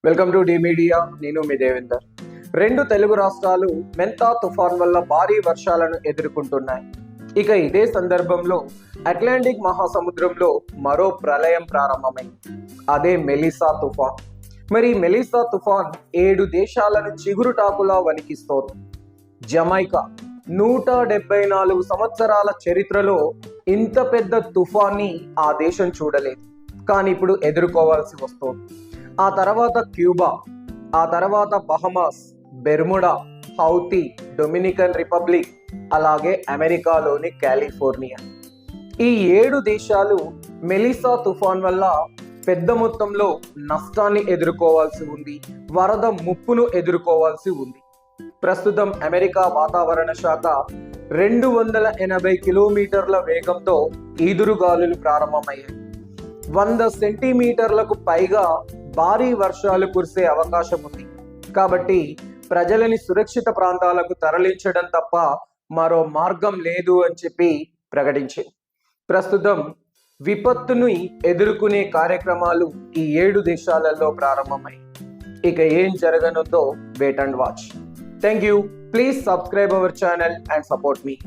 Welcome to D media. నేను మీ దేవేందర్. రెండు తెలుగు రాష్ట్రాలు మెంతా తుఫాన్ వల్ల భారీ వర్షాలను ఎదుర్కొంటున్నాయి. ఇక ఇదే సందర్భంలో అట్లాంటిక్ మహాసముద్రంలో మరో ప్రళయం ప్రారంభమైంది. అదే మెలిసా తుఫాన్. మరి మెలిసా తుఫాన్ 7 దేశాలను చిగురుటాకులా వణికిస్తోంది. జమైకా 174 సంవత్సరాల చరిత్రలో ఇంత పెద్ద తుఫాన్ని ఆ దేశం చూడలేదు, కానీ ఇప్పుడు ఎదుర్కోవాల్సి వస్తోంది. ఆ తర్వాత క్యూబా, ఆ తర్వాత Bahamas, Bermuda, Houthi, Dominican republic, అలాగే అమెరికాలోని కాలిఫోర్నియా. ఈ 7 దేశాలు మెలిసా తుఫాన్ వల్ల పెద్ద మొత్తంలో నష్టాన్ని ఎదుర్కోవాల్సి ఉంది, వరద ముప్పును ఎదుర్కోవాల్సి ఉంది. ప్రస్తుతం అమెరికా వాతావరణ శాఖ 280 కిలోమీటర్ల వేగంతో ఈదురుగాలులు ప్రారంభమయ్యాయి. 100 సెంటీమీటర్లకు పైగా భారీ వర్షాలు కురిసే అవకాశం ఉంది. కాబట్టి ప్రజలని సురక్షిత ప్రాంతాలకు తరలించడం తప్ప మరో మార్గం లేదు అని చెప్పి ప్రకటించింది. ప్రస్తుతం విపత్తుని ఎదుర్కొనే కార్యక్రమాలు ఈ 7 దేశాలలో ప్రారంభమై, ఇక ఏం జరగనుందో wait and watch. Thank you. Please subscribe our channel and support me.